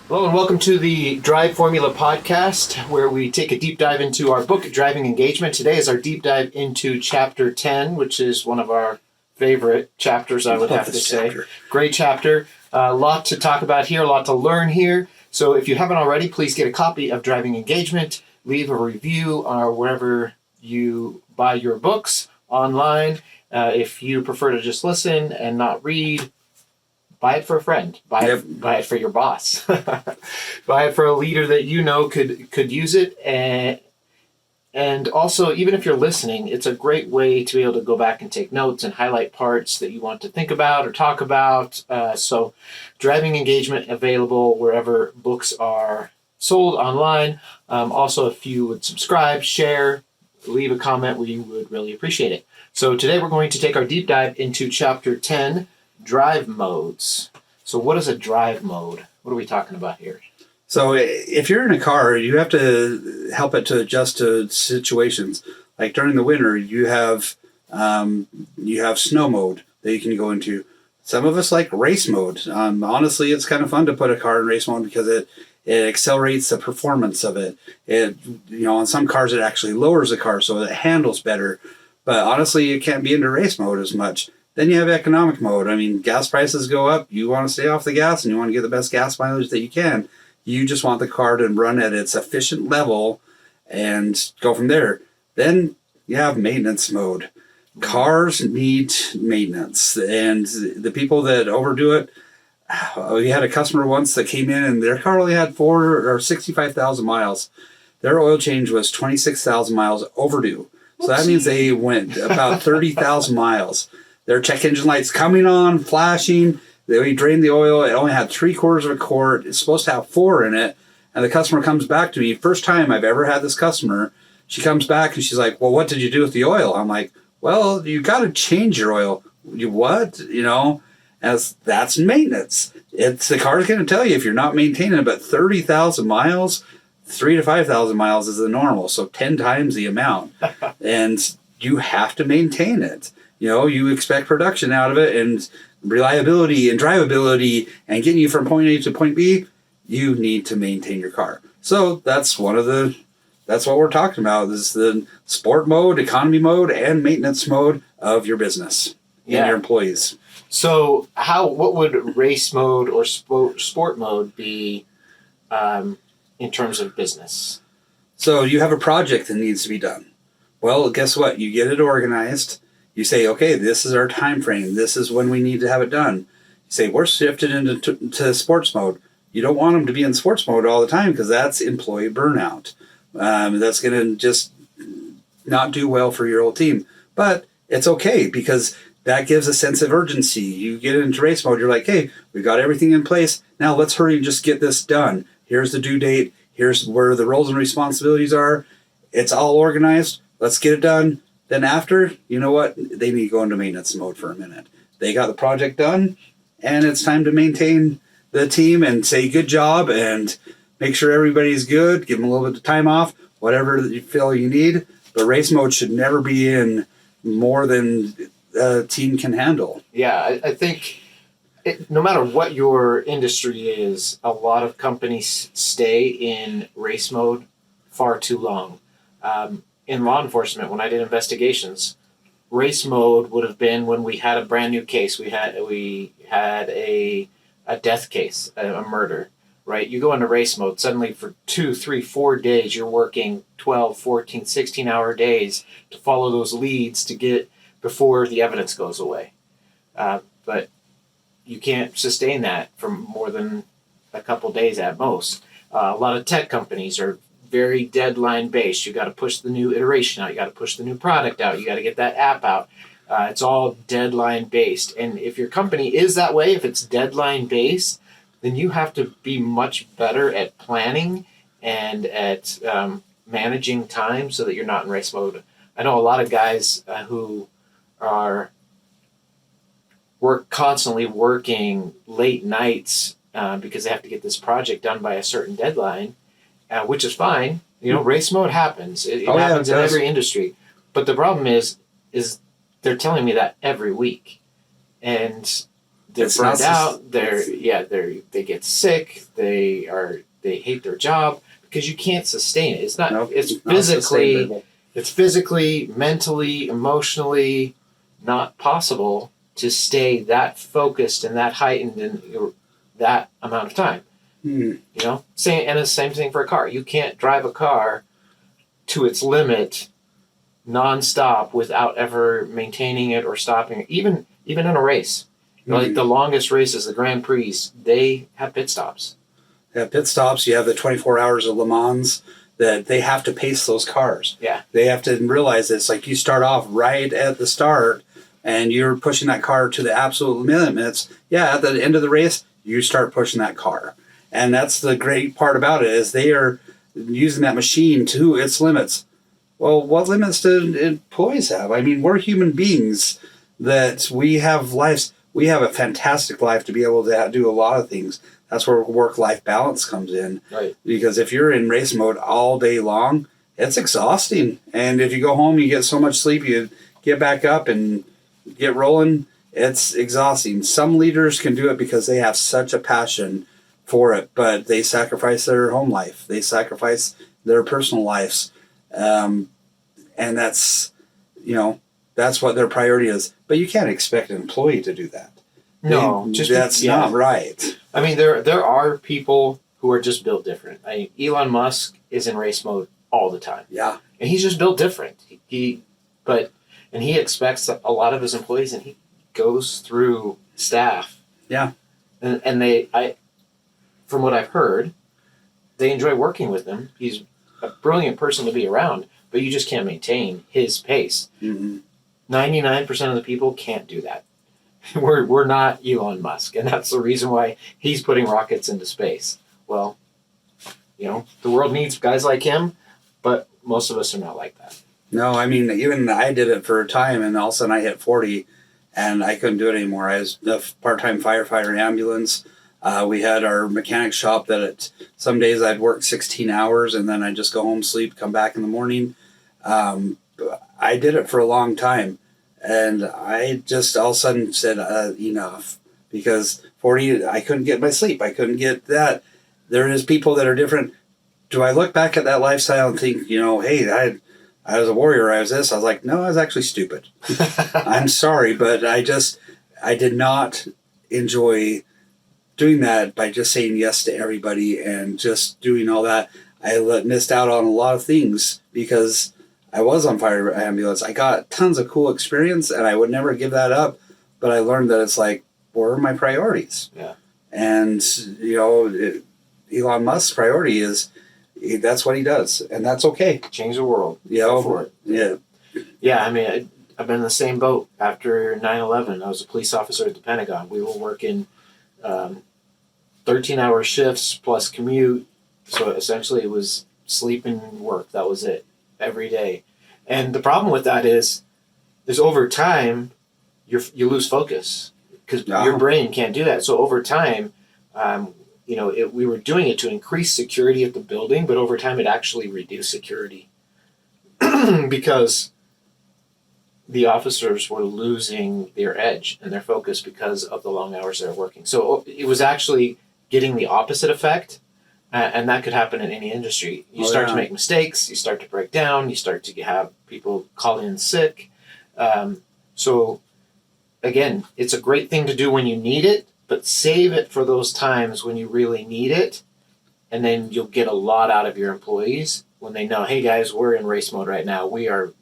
Hello and welcome to the Drive Formula podcast, where we take a deep dive into our book, Driving Engagement. Today is our deep dive into Chapter 10, which is one of our favorite chapters, I would have to say. Great chapter. A lot to talk about here, a lot to learn here. So if you haven't already, please get a copy of Driving Engagement. Leave a review wherever you buy your books online. If you prefer to just listen and not read, buy it for a friend. Buy it for your boss. Buy it for a leader that you know could use it. And also, even if you're listening, it's a great way to be able to go back and take notes and highlight parts that you want to think about or talk about. So Driving Engagement available wherever books are sold online. Also, if you would subscribe, share, leave a comment, we would really appreciate it. So today we're going to take our deep dive into Chapter 10, Drive Modes. So what is a drive mode? What are we talking about here? So if you're in a car, you have to help it to adjust to situations. Like during the winter, you have snow mode that you can go into. Some of us like race mode. Honestly, it's kind of fun to put a car in race mode because it accelerates the performance of it. On some cars it actually lowers the car so it handles better. But honestly, you can't be into race mode as much. Then you have economic mode. I mean, gas prices go up. You want to stay off the gas and you want to get the best gas mileage that you can. You just want the car to run at its efficient level and go from there. Then you have maintenance mode. Cars need maintenance. And the people that overdo it, we had a customer once that came in and their car only had 65,000 miles. Their oil change was 26,000 miles overdue. So that means they went about 30,000 miles. Their check engine lights coming on, flashing. They drained the oil. It only had 3/4 of a quart. It's supposed to have 4 in it. And the customer comes back to me. First time I've ever had this customer. She comes back and she's like, well, what did you do with the oil? I'm like, well, you got to change your oil. You what? As that's maintenance. The car's going to tell you if you're not maintaining it, but 30,000 miles, 3,000 to 5,000 miles is the normal. So 10 times the amount. And you have to maintain it. You expect production out of it and reliability and drivability and getting you from point A to point B. You need to maintain your car. So that's what we're talking about is the sport mode, economy mode, and maintenance mode of your business and your employees. So what would race mode or sport mode be in terms of business? So you have a project that needs to be done. Well, guess what? You get it organized. You say, okay, this is our time frame. This is when we need to have it done. You say, we're shifted into sports mode. You don't want them to be in sports mode all the time because that's employee burnout. That's going to just not do well for your whole team. But it's okay because that gives a sense of urgency. You get into race mode. You're like, hey, we've got everything in place. Now let's hurry and just get this done. Here's the due date. Here's where the roles and responsibilities are. It's all organized. Let's get it done. Then after, you know what? They need to go into maintenance mode for a minute. They got the project done, and it's time to maintain the team and say good job and make sure everybody's good. Give them a little bit of time off, whatever you feel you need. But race mode should never be in more than a team can handle. Yeah, I think no matter what your industry is, a lot of companies stay in race mode far too long. In law enforcement, when I did investigations, race mode would have been when we had a brand new case. We had a death case, a murder, right? You go into race mode, suddenly for 2, 3, 4 days, you're working 12, 14, 16-hour days to follow those leads to get before the evidence goes away. But you can't sustain that for more than a couple days at most. A lot of tech companies are very deadline based. You got to push the new iteration out. You got to push the new product out. You got to get that app out. It's all deadline based. And if your company is that way, if it's deadline based, then you have to be much better at planning and at managing time so that you're not in race mode. I know a lot of guys who are constantly working late nights because they have to get this project done by a certain deadline. Which is fine. Race mode happens. It happens in every industry. But the problem is they're telling me that every week. And they're burned out. They get sick. They hate their job because you can't sustain it. It's not. Nope, it's physically, mentally, emotionally not possible to stay that focused and that heightened in that amount of time. You know, and it's the same thing for a car. You can't drive a car to its limit nonstop without ever maintaining it or stopping it. Even in a race, like the longest races, the Grand Prix, they have pit stops. They have pit stops. You have the 24 hours of Le Mans that they have to pace those cars. Yeah, they have to realize it's like you start off right at the start, and you're pushing that car to the absolute limits. Yeah, at the end of the race, you start pushing that car, and that's the great part about it is they are using that machine to its limits. Well, what limits do employees have? I mean, we're human beings that we have lives. We have a fantastic life to be able to do a lot of things. That's where work-life balance comes in. Right. Because if you're in race mode all day long, it's exhausting. And if you go home, you get so much sleep, you get back up and get rolling, it's exhausting. Some leaders can do it because they have such a passion for it, but they sacrifice their home life. They sacrifice their personal lives. And that's, that's what their priority is. But you can't expect an employee to do that. No, that's not right. I mean, there are people who are just built different. Elon Musk is in race mode all the time. Yeah. And he's just built different. He expects a lot of his employees, and he goes through staff. Yeah. And from what I've heard, they enjoy working with him. He's a brilliant person to be around, but you just can't maintain his pace. 99% of the people can't do that. We're not Elon Musk, and that's the reason why he's putting rockets into space. Well, the world needs guys like him, but most of us are not like that. No, I mean, even I did it for a time, and all of a sudden I hit 40, and I couldn't do it anymore. I was a part-time firefighter in ambulance. We had our mechanic shop that some days I'd work 16 hours, and then I'd just go home, sleep, come back in the morning. I did it for a long time. And I just all of a sudden said, enough, because 40, I couldn't get my sleep. I couldn't get that. There is people that are different. Do I look back at that lifestyle and think, hey, I was a warrior, I was this? I was like, no, I was actually stupid. I'm sorry, but I did not enjoy doing that by just saying yes to everybody and just doing all that. I missed out on a lot of things because I was on fire ambulance. I got tons of cool experience, and I would never give that up. But I learned that it's like, what are my priorities? Yeah. And, Elon Musk's priority is that's what he does, and that's okay. Change the world. Yeah. For it. Yeah. Yeah, I mean, I've been in the same boat after 9/11. I was a police officer at the Pentagon. We were working 13-hour shifts plus commute. So essentially it was sleep and work. That was it. Every day. And the problem with that is over time you lose focus because your brain can't do that. So over time, we were doing it to increase security at the building, but over time it actually reduced security because the officers were losing their edge and their focus because of the long hours they were working. So it was actually getting the opposite effect. And that could happen in any industry. You start to make mistakes, you start to break down, you start to have people call in sick. So, again, it's a great thing to do when you need it, but save it for those times when you really need it, and then you'll get a lot out of your employees when they know, hey guys, we're in race mode right now. And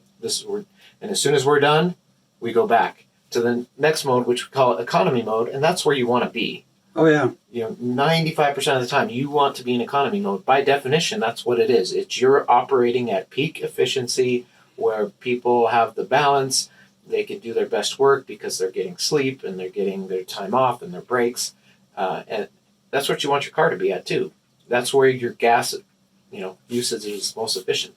as soon as we're done, we go back to the next mode, which we call economy mode, and that's where you want to be. Oh, yeah. 95% of the time, you want to be in economy mode. By definition, that's what it is. It's you're operating at peak efficiency where people have the balance. They can do their best work because they're getting sleep and they're getting their time off and their breaks. And that's what you want your car to be at, too. That's where your gas, usage is most efficient.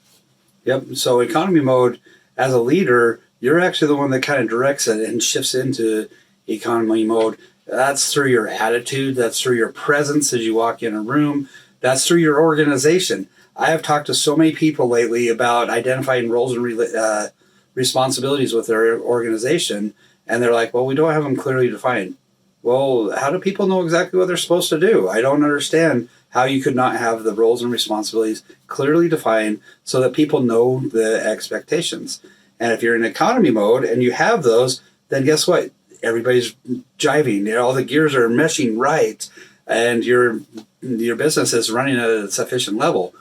Yep. So economy mode, as a leader, you're actually the one that kind of directs it and shifts into economy mode. That's through your attitude. That's through your presence as you walk in a room. That's through your organization. I have talked to so many people lately about identifying roles and responsibilities with their organization, and they're like, well, we don't have them clearly defined. Well, how do people know exactly what they're supposed to do? I don't understand how you could not have the roles and responsibilities clearly defined so that people know the expectations. And if you're in economy mode and you have those, then guess what? Everybody's jiving. All the gears are meshing right, and your business is running at a sufficient level.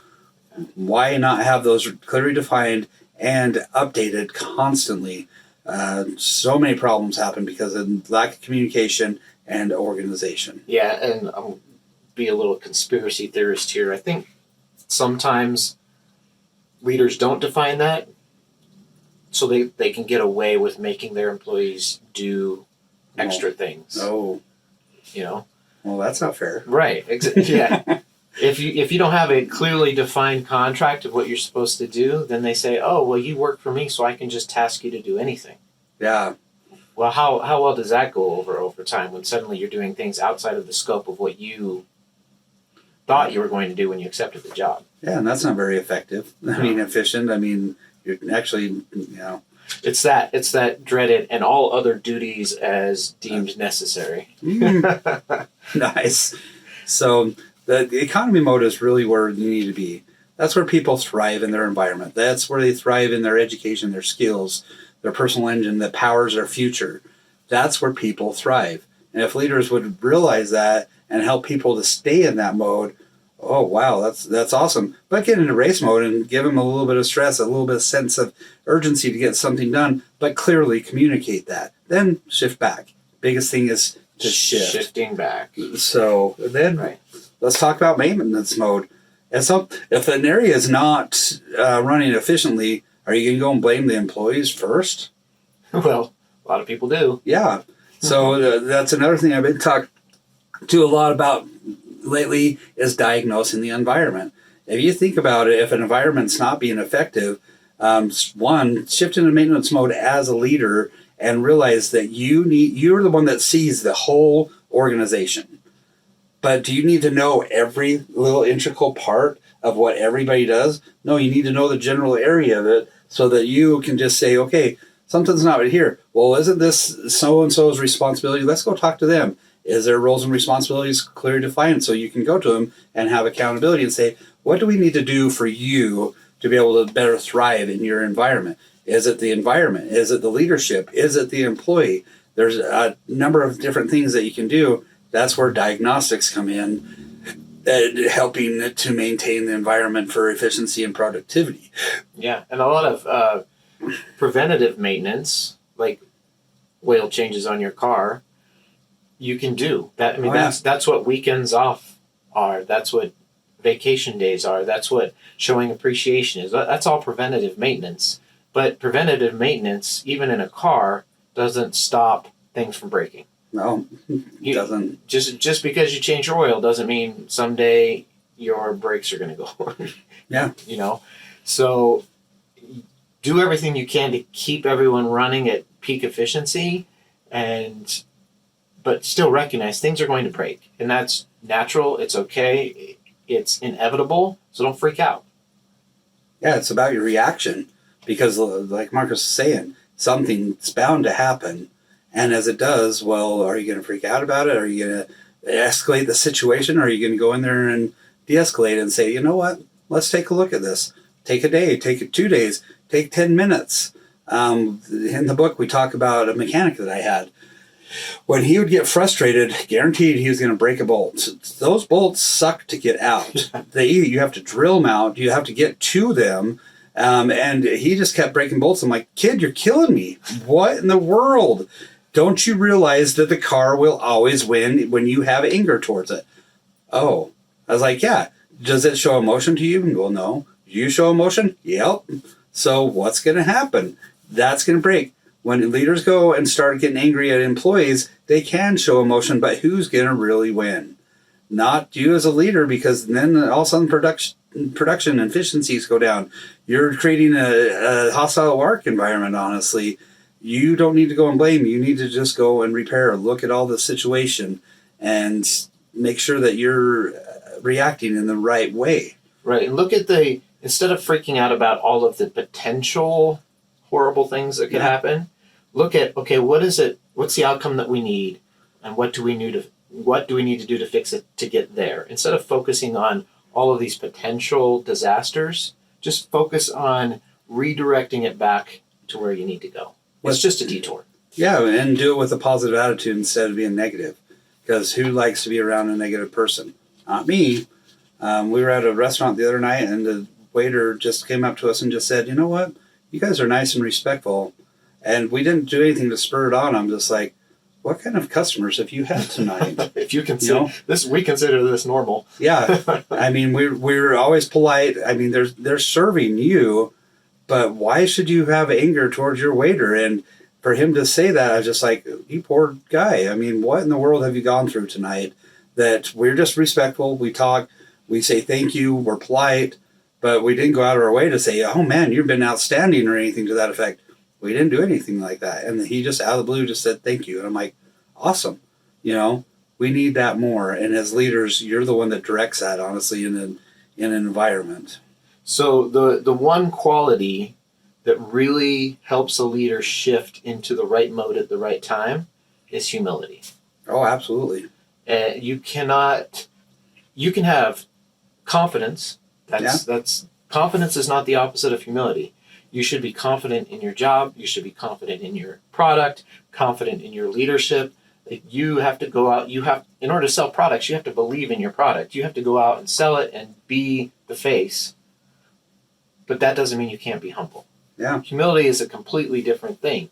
Why not have those clearly defined and updated constantly? So many problems happen because of lack of communication and organization. Yeah, and I'll be a little conspiracy theorist here. I think sometimes leaders don't define that, so they can get away with making their employees do extra things. Oh. You know? Well, that's not fair. Right. Yeah. If you don't have a clearly defined contract of what you're supposed to do, then they say, "Oh, well, you work for me, so I can just task you to do anything." Yeah. Well, how well does that go over time when suddenly you're doing things outside of the scope of what you thought you were going to do when you accepted the job? Yeah, and that's not very effective. I mean, efficient. I mean, you're actually, It's that dreaded and all other duties as deemed necessary. Nice. So the economy mode is really where you need to be. That's where people thrive in their environment. That's where they thrive in their education, their skills, their personal engine that powers their future. That's where people thrive. And if leaders would realize that and help people to stay in that mode, oh wow, that's awesome. But get into race mode and give them a little bit of stress, a little bit of sense of urgency to get something done, but clearly communicate that. Then shift back. Biggest thing is to shift. Shifting back. So then let's talk about maintenance mode. If an area is not running efficiently, are you going to go and blame the employees first? Well, a lot of people do. Yeah. So that's another thing I've been talking to a lot about lately is diagnosing the environment. If you think about it, if an environment's not being effective, one, shift into maintenance mode as a leader and realize that you're the one that sees the whole organization. But do you need to know every little integral part of what everybody does? No, you need to know the general area of it so that you can just say, okay, something's not right here. Well, isn't this so-and-so's responsibility? Let's go talk to them. Is their roles and responsibilities clearly defined? So you can go to them and have accountability and say, what do we need to do for you to be able to better thrive in your environment? Is it the environment? Is it the leadership? Is it the employee? There's a number of different things that you can do. That's where diagnostics come in, helping to maintain the environment for efficiency and productivity. Yeah, and a lot of preventative maintenance, like oil changes on your car, you can do that. I mean, that's what weekends off are. That's what vacation days are. That's what showing appreciation is. That's all preventative maintenance. But preventative maintenance, even in a car, doesn't stop things from breaking. No, it doesn't. Just because you change your oil doesn't mean someday your brakes are going to go. Yeah. You know, so do everything you can to keep everyone running at peak efficiency, but still recognize things are going to break, and that's natural. It's okay. It's inevitable. So don't freak out. Yeah, it's about your reaction because, like Marcus is saying, something's bound to happen. And as it does, well, are you going to freak out about it? Are you going to escalate the situation? Or are you going to go in there and de-escalate and say, you know what? Let's take a look at this. Take a day, take 2 days, take 10 minutes. In the book, we talk about a mechanic that I had. When he would get frustrated, guaranteed he was going to break a bolt. Those bolts suck to get out. You have to drill them out. You have to get to them. And he just kept breaking bolts. I'm like, kid, you're killing me. What in the world? Don't you realize that the car will always win when you have anger towards it? Oh, I was like, yeah. Does it show emotion to you? Well, no. You show emotion? Yep. So what's going to happen? That's going to break. When leaders go and start getting angry at employees, they can show emotion, but who's going to really win? Not you as a leader, because then all of a sudden production efficiencies go down. You're creating a hostile work environment, honestly. You don't need to go and blame. You need to just go and repair, look at all the situation, and make sure that you're reacting in the right way. Right. And look at instead of freaking out about all of the potential horrible things that could happen, look at, okay, what is it? What's the outcome that we need? and what do we need to do to fix it to get there? Instead of focusing on all of these potential disasters, just focus on redirecting it back to where you need to go. It's just a detour. Yeah, and do it with a positive attitude instead of being negative. Because who likes to be around a negative person? Not me. We were at a restaurant the other night, and the waiter just came up to us and just said, "You know what? You guys are nice and respectful." And we didn't do anything to spur it on. I'm just like, what kind of customers have you had tonight? If you consider this, we consider this normal. Yeah, I mean, we're always polite. I mean, they're serving you, but why should you have anger towards your waiter? And for him to say that, I was just like, you poor guy. I mean, what in the world have you gone through tonight? That we're just respectful. We talk, we say thank you, we're polite, but we didn't go out of our way to say, oh man, you've been outstanding or anything to that effect. We didn't do anything like that. And he just out of the blue just said thank you. And I'm like, awesome. We need that more. And as leaders, you're the one that directs that, honestly, in an environment. So the one quality that really helps a leader shift into the right mode at the right time is humility. Oh, absolutely. You can have confidence. That's confidence is not the opposite of humility. You should be confident in your job. You should be confident in your product, confident in your leadership. You have to go out. In order to sell products, you have to believe in your product. You have to go out and sell it and be the face. But that doesn't mean you can't be humble. Yeah. Humility is a completely different thing.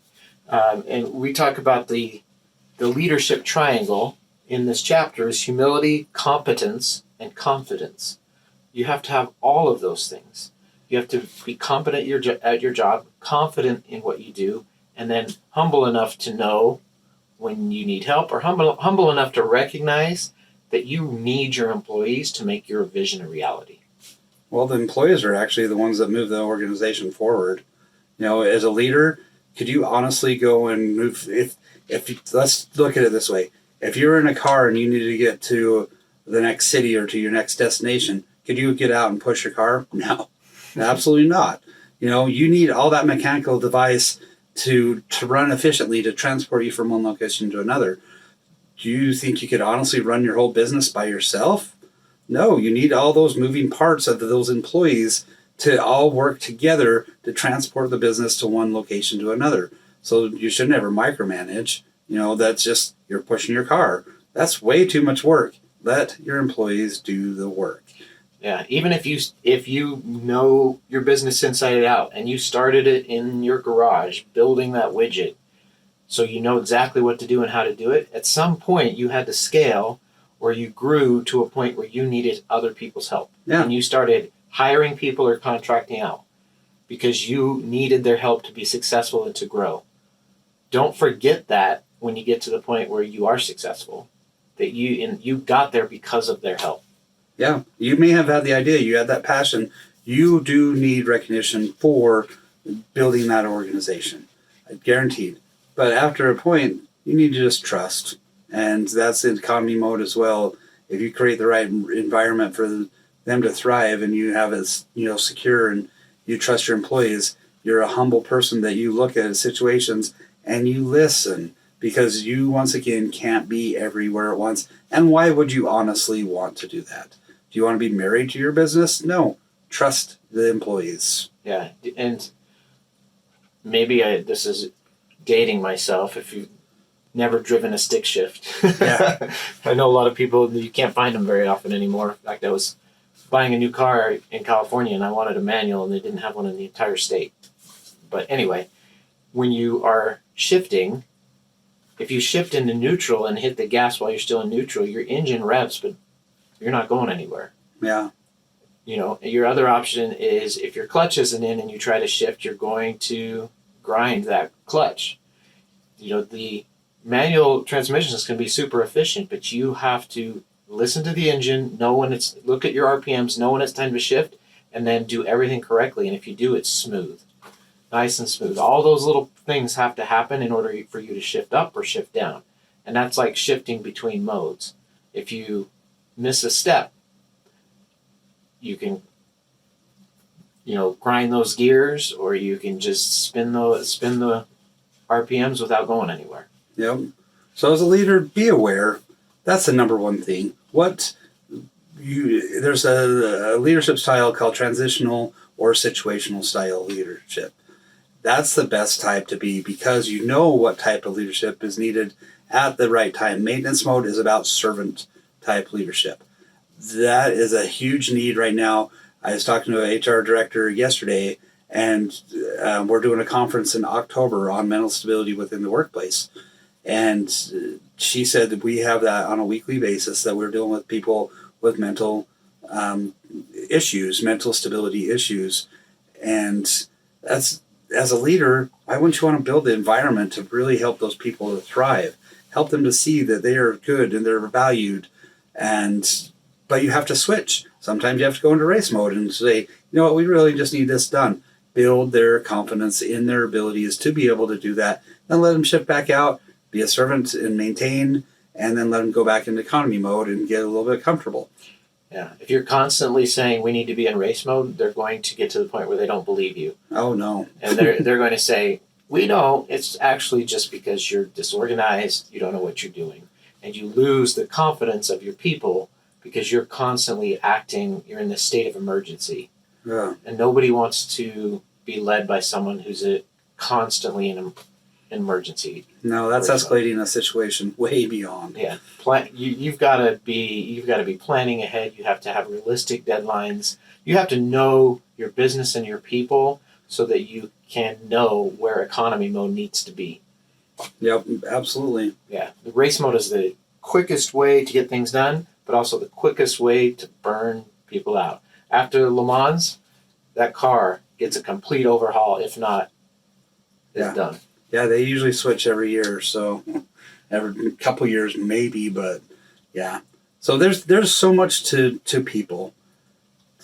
And we talk about the leadership triangle in this chapter is humility, competence, and confidence. You have to have all of those things. You have to be competent at your job, confident in what you do, and then humble enough to know when you need help, or humble enough to recognize that you need your employees to make your vision a reality. Well, the employees are actually the ones that move the organization forward. As a leader, could you honestly go and move? If let's look at it this way: if you're in a car and you need to get to the next city or to your next destination, could you get out and push your car? No, absolutely not. You need all that mechanical device to run efficiently to transport you from one location to another. Do you think you could honestly run your whole business by yourself? No, you need all those moving parts of those employees to all work together to transport the business to one location to another. So you should never micromanage. That's just, you're pushing your car. That's way too much work. Let your employees do the work. Yeah, even if you know your business inside out and you started it in your garage building that widget, so you know exactly what to do and how to do it, at some point you had to scale, or you grew to a point where you needed other people's help. Yeah. And you started hiring people or contracting out because you needed their help to be successful and to grow. Don't forget that when you get to the point where you are successful, that you got there because of their help. Yeah, you may have had the idea, you had that passion. You do need recognition for building that organization, guaranteed. But after a point, you need to just trust. And that's in economy mode as well. If you create the right environment for them to thrive and you have it, secure, and you trust your employees, you're a humble person that you look at situations and you listen, because you, once again, can't be everywhere at once. And why would you honestly want to do that? Do you want to be married to your business? No. Trust the employees. Yeah, and maybe this is dating myself if you've never driven a stick shift. Yeah. I know a lot of people, you can't find them very often anymore. In fact, I was buying a new car in California and I wanted a manual and they didn't have one in the entire state. But anyway, when you are shifting, if you shift into neutral and hit the gas while you're still in neutral, your engine revs, but you're not going anywhere. Yeah. Your other option is if your clutch isn't in and you try to shift, you're going to grind that clutch. The manual transmissions can be super efficient, but you have to listen to the engine, look at your RPMs, know when it's time to shift, and then do everything correctly. And if you do, it's smooth. Nice and smooth. All those little things have to happen in order for you to shift up or shift down. And that's like shifting between modes. If you miss a step, you can grind those gears, or you can just spin the RPMs without going anywhere. Yep. So as a leader, be aware. That's the number one thing. There's a leadership style called transitional or situational style leadership. That's the best type to be because you know what type of leadership is needed at the right time. Maintenance mode is about servant type leadership. That is a huge need right now. I was talking to an HR director yesterday, and we're doing a conference in October on mental stability within the workplace. And she said that we have that on a weekly basis, that we're dealing with people with mental issues, mental stability issues. And that's, as a leader, why wouldn't you want to build the environment to really help those people to thrive, help them to see that they are good and they're valued. But you have to switch. Sometimes you have to go into race mode and say, you know what, we really just need this done. Build their confidence in their abilities to be able to do that. Then let them shift back out, be a servant and maintain, and then let them go back into economy mode and get a little bit comfortable. Yeah. If you're constantly saying we need to be in race mode, they're going to get to the point where they don't believe you. Oh, no. And they're going to say, we know it's actually just because you're disorganized, you don't know what you're doing. And you lose the confidence of your people because you're constantly acting, you're in this state of emergency. Yeah. And nobody wants to be led by someone who's constantly in an emergency. No, that's escalating a situation way beyond. Yeah. You've got to be planning ahead. You have to have realistic deadlines. You have to know your business and your people so that you can know where economy mode needs to be. Yep, absolutely. Yeah. The race mode is the quickest way to get things done, but also the quickest way to burn people out. After Le Mans, that car gets a complete overhaul. If not, it's done. Yeah, they usually switch every year, so every couple years maybe, but yeah. So there's so much to people.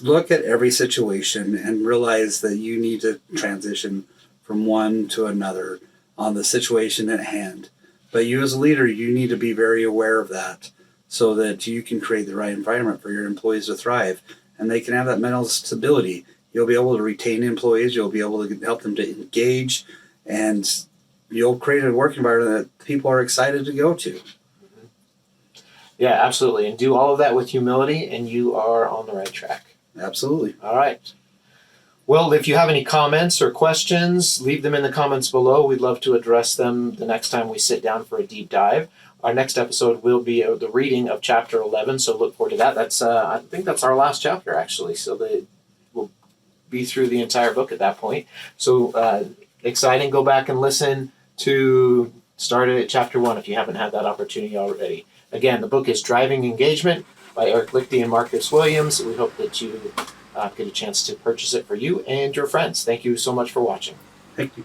Look at every situation and realize that you need to transition from one to another on the situation at hand. But you as a leader, you need to be very aware of that so that you can create the right environment for your employees to thrive and they can have that mental stability. You'll be able to retain employees, you'll be able to help them to engage, and you'll create a work environment that people are excited to go to. Mm-hmm. Yeah, absolutely. And do all of that with humility, and you are on the right track. Absolutely. All right. Well, if you have any comments or questions, leave them in the comments below. We'd love to address them the next time we sit down for a deep dive. Our next episode will be the reading of chapter 11, so look forward to that. That's I think that's our last chapter, actually. So we'll be through the entire book at that point. So exciting. Go back and listen to start at chapter 1 if you haven't had that opportunity already. Again, the book is Driving Engagement by Eric Lichty and Marcus Williams. We hope that you get a chance to purchase it for you and your friends. Thank you so much for watching. Thank you.